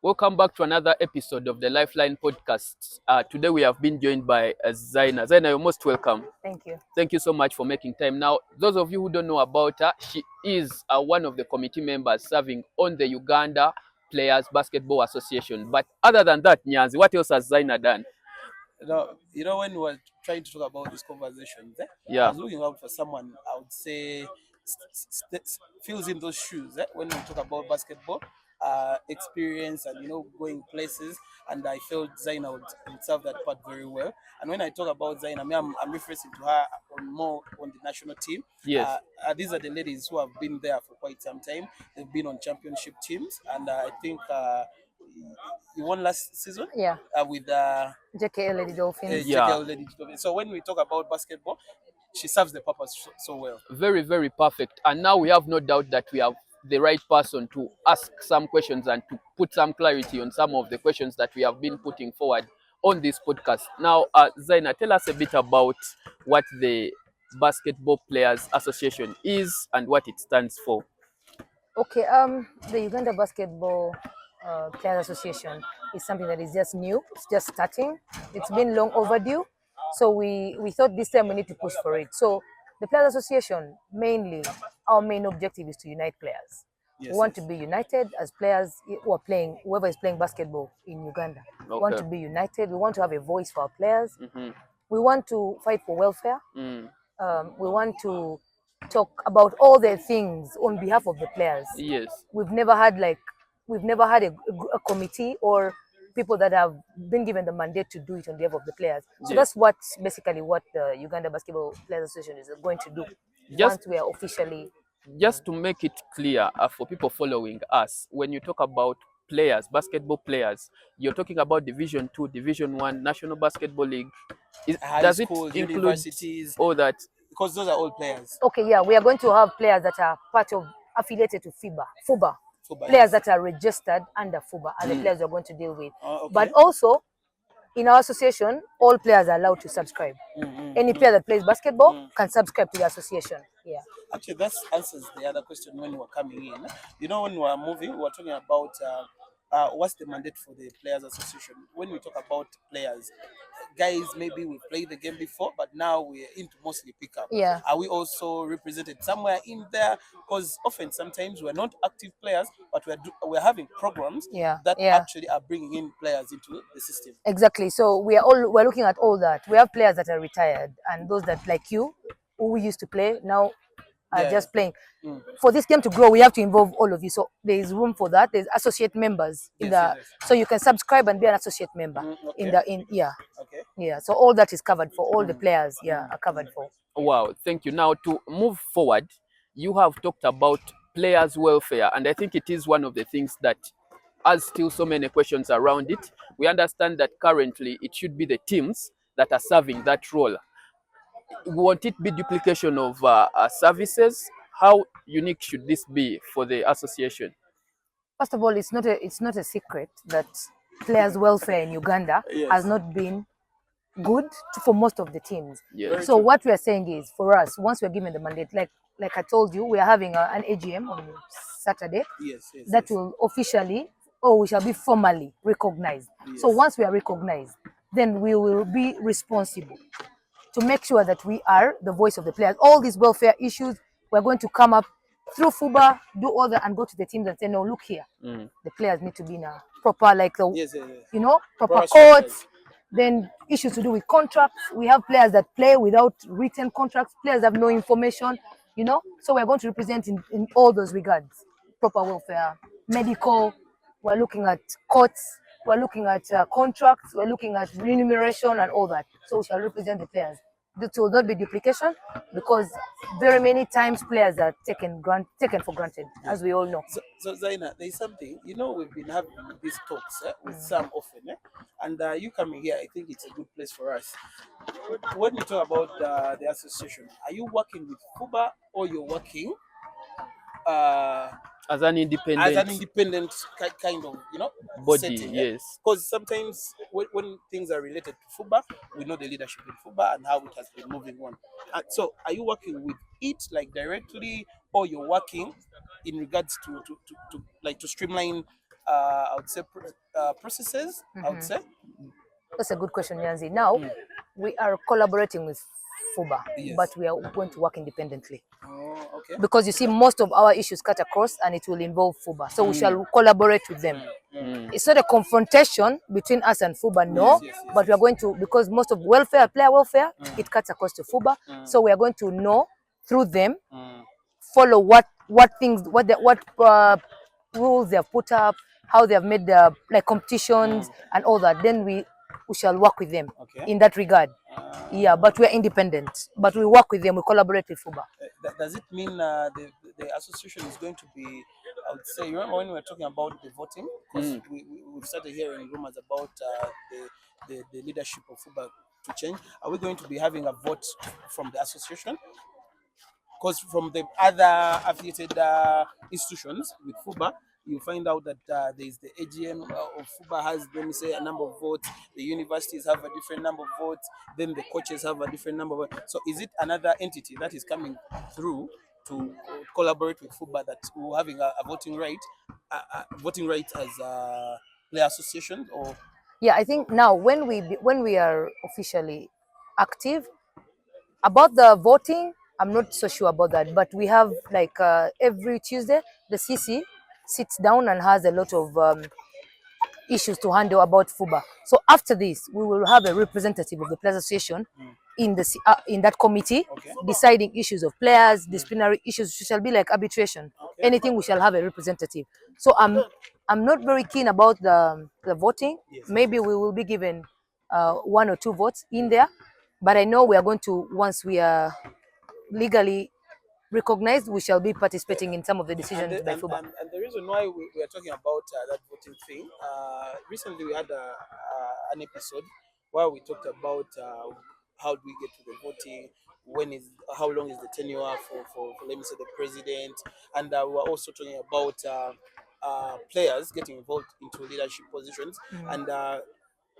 Welcome back to another episode of the Lifeline podcast. Today we have been joined by Zaina. Zaina, you're most welcome. Thank you. Thank you so much for making time. Now, those of you who don't know about her, she is one of the committee members serving on the Uganda Players Basketball Association. But other than that, Nyanzi, what else has Zaina done? When we were trying to talk about this conversation, I Yeah. was looking out for someone I would say fills in those shoes when we talk about basketball experience and going places. And I felt Zaina would serve that part very well. And when I talk about Zaina, I'm referring to her more on the national team. Yes. These are the ladies who have been there for quite some time. They've been on championship teams, and I think you won last season. Yeah. With JKL Lady Dolphins. Yeah. Lady Dolphins. So when we talk about basketball, she serves the purpose so well. Very, very perfect. And now we have no doubt that we have the right person to ask some questions and to put some clarity on some of the questions that we have been putting forward on this podcast. Now, Zaina, tell us a bit about what the Basketball Players Association is and what it stands for. Okay. The Uganda Basketball Players Association is something that is just new. It's just starting. It's been long overdue. So we thought this time we need to push for it. So the Players Association, mainly, our main objective is to unite players. Yes, we want to be united as players who are playing, whoever is playing basketball in Uganda. We want to be united. We want to have a voice for our players. Mm-hmm. We want to fight for welfare. Mm. We want to talk about all the things on behalf of the players. Yes. We've never had a committee or people that have been given the mandate to do it on behalf of the players. So Yes. that's basically what the Uganda Basketball Players Association is going to do once we are officially. Just to make it clear for people following us, when you talk about players, basketball players, you're talking about Division 2, Division 1, National Basketball League. Does it Schools, include universities, all that? because those are all players. Okay, yeah, we are going to have players that are affiliated to FUBA. Players that are registered under FUBA are the players we're going to deal with. Okay. But also, in our association, all players are allowed to subscribe. Any player that plays basketball can subscribe to the association. Yeah. Actually, that answers the other question when we were coming in. When we were moving, we were talking about what's the mandate for the Players Association. When we talk about players, guys, maybe we played the game before, but now we're into mostly pickup. Yeah. Are we also represented somewhere in there? Because sometimes we're not active players, but we're having programs that actually are bringing in players into the system. Exactly. So we're looking at all that. We have players that are retired and those that, like you, who we used to play now are just playing. For this game to grow, we have to involve all of you. So there is room for that. There's associate members so you can subscribe and be an associate member Okay. Yeah. So all that is covered for all the players. Yeah, are covered for. Wow, thank you. Now, to move forward, you have talked about players' welfare, and I think it is one of the things that has still so many questions around it. We understand that currently it should be the teams that are serving that role. Won't it be duplication of services? How unique should this be for the association? First of all, it's not a secret that players' welfare in Uganda has not been good for most of the teams. Yes. So what we are saying is, for us, once we're given the mandate, like I told you, we are having an AGM on Saturday that will officially, we shall be formally recognized. So once we are recognized, then we will be responsible to make sure that we are the voice of the players. All these welfare issues, we're going to come up through FUBA, do all that, and go to the teams and say, no, look here, the players need to be in a proper, proper courts. Then issues to do with contracts. We have players that play without written contracts. Players have no information, So we're going to represent in all those regards. Proper welfare, medical. We're looking at courts. We're looking at contracts. We're looking at remuneration and all that. So we shall represent the players. There will not be duplication because very many times players are taken for granted, as we all know. So Zaina, there's something, we've been having these talks with some often, and you coming here, I think it's a good place for us. When we talk about the association, are you working with FUBA or you're working as an independent kind of body? setting, Yes. Because sometimes when things are related to FUBA, we know the leadership in FUBA and how it has been moving on. So are you working with it directly, or you're working in regards to streamline I would say, processes. I would say. That's a good question, Nyanzi. Now, we are collaborating with FUBA, but we are going to work independently. Oh, okay. Because you see, most of our issues cut across and it will involve FUBA. So we shall collaborate with them. It's not a confrontation between us and FUBA, no, but we are going to, because most of welfare, player welfare, it cuts across to FUBA. So we are going to know through them, follow what things, what rules they have put up, how they have made the like competitions and all that. Then we shall work with them in that regard. Yeah, but we are independent. But we work with them, we collaborate with FUBA. Does it mean the association is going to be, I would say, you remember when we were talking about the voting? Because we've started hearing rumors about the leadership of FUBA to change. Are we going to be having a vote from the association? Because from the other affiliated institutions with FUBA, you find out that there is the AGM of FUBA has, let me say, a number of votes. The universities have a different number of votes. Then the coaches have a different number of votes. So is it another entity that is coming through to collaborate with FUBA that we're having a voting right as a player association? Or yeah, I think now when we are officially active, about the voting, I'm not so sure about that, but we have like every Tuesday, the CC sits down and has a lot of issues to handle about FUBA. So after this, we will have a representative of the Players Association in that committee, deciding issues of players, disciplinary issues. It shall be like arbitration. Anything, we shall have a representative. So I'm not very keen about the voting. Maybe we will be given 1 or 2 votes in there, but I know we are going to, once we are legally recognized, we shall be participating in some of the decisions by FUBA. And the reason why we are talking about that voting thing, recently we had an episode where we talked about how do we get to the voting, how long is the tenure for let me say the president, and we were also talking about players getting involved into leadership positions, and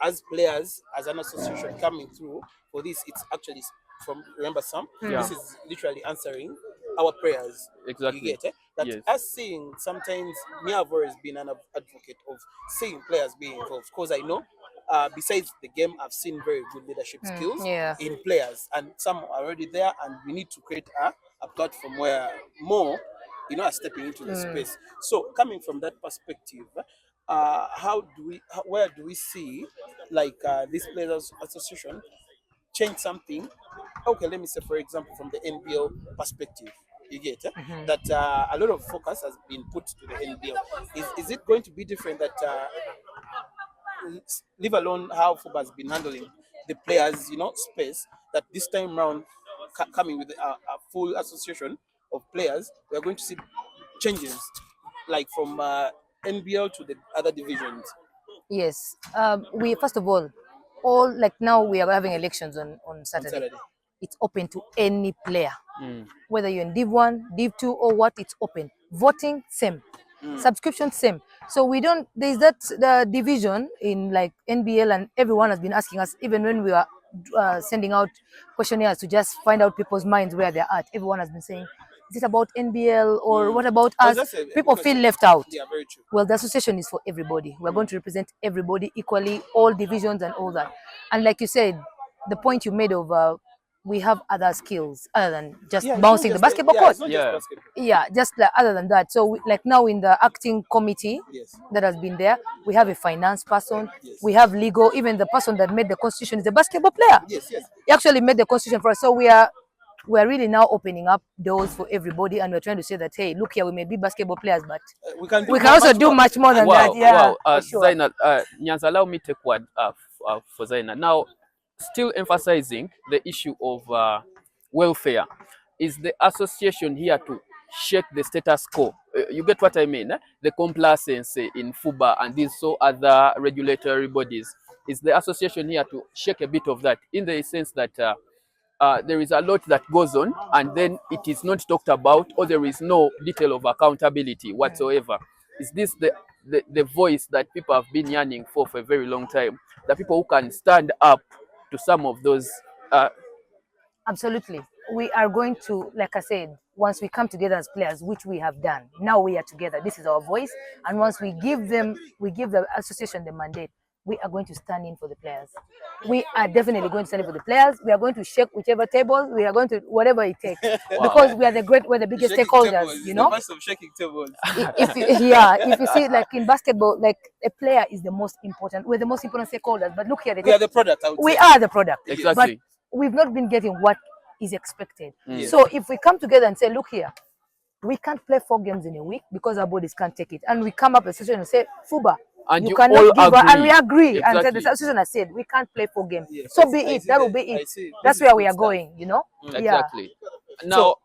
as players, as an association coming through for this, it's actually from, remember Sam, this is literally answering our prayers. Exactly. You get it? That us seeing, sometimes me, I've always been an advocate of seeing players being involved, because I know besides the game, I've seen very good leadership skills in players, and some are already there, and we need to create a platform where more are stepping into the space. So coming from that perspective, where do we see like this players association change something? Okay, let me say, for example, from the NBL perspective, you get that a lot of focus has been put to the NBL. Is it going to be different that leave alone how FUBA has been handling the players, space, that this time round coming with a full association of players, we are going to see changes like from NBL to the other divisions? Yes. We first of all like now we are having elections on Saturday. It's open to any player, whether you're in Div 1, Div 2, or what. It's open. Voting same, subscription same. So we don't. There's that the division in like NBL, and everyone has been asking us, even when we are sending out questionnaires to just find out people's minds where they're at. Everyone has been saying, is it about NBL or what about us? People feel left out. Yeah, very true. Well, the association is for everybody. We're going to represent everybody equally, all divisions and all that. And like you said, the point you made of we have other skills other than just bouncing the basketball court. Yeah, just like, other than that. So like now in the acting committee that has been there, we have a finance person, we have legal, even the person that made the constitution is a basketball player. He actually made the constitution for us. So we're really now opening up doors for everybody, and we're trying to say that, hey, look here, we may be basketball players, but we can also do much more than that. Yeah, sure. Zaina, Nyanza, allow me to take word for Zaina. Now, still emphasizing the issue of welfare. Is the association here to shake the status quo? You get what I mean? The complacency in FUBA and these other regulatory bodies. Is the association here to shake a bit of that, in the sense that there is a lot that goes on and then it is not talked about, or there is no detail of accountability whatsoever? Is this the voice that people have been yearning for a very long time? The people who can stand up to some of those. Absolutely. We are going to, like I said, once we come together as players, which we have done, now we are together. This is our voice. And once we give the association the mandate, we are going to stand in for the players. We are definitely going to stand in for the players. We are going to shake whichever table. We are going to whatever it takes, because we're the biggest stakeholders. You know, of shaking tables. If you see, like in basketball, like a player is the most important. We're the most important stakeholders. But look here, We are the product. I would we say. are the product. Exactly. But we've not been getting what is expected. So if we come together and say, look here, we can't play 4 games in a week because our bodies can't take it, and we come up a situation and say, Fuba, And you cannot all give agree. and we agree. And Exactly. the association has said we can't play 4 games. Yes, So be it. That will be it. That's where we are going, you know? Exactly. Yeah. Now,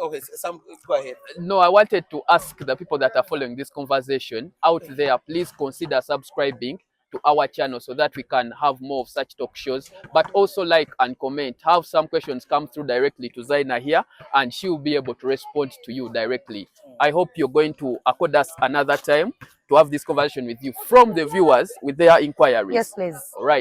okay, so go ahead. no, I wanted to ask the people that are following this conversation out there, please consider subscribing to our channel so that we can have more of such talk shows, but also like and comment. Have some questions come through directly to Zaina here, and she will be able to respond to you directly. I hope you're going to accord us another time to have this conversation with you from the viewers with their inquiries. Yes, please. All right.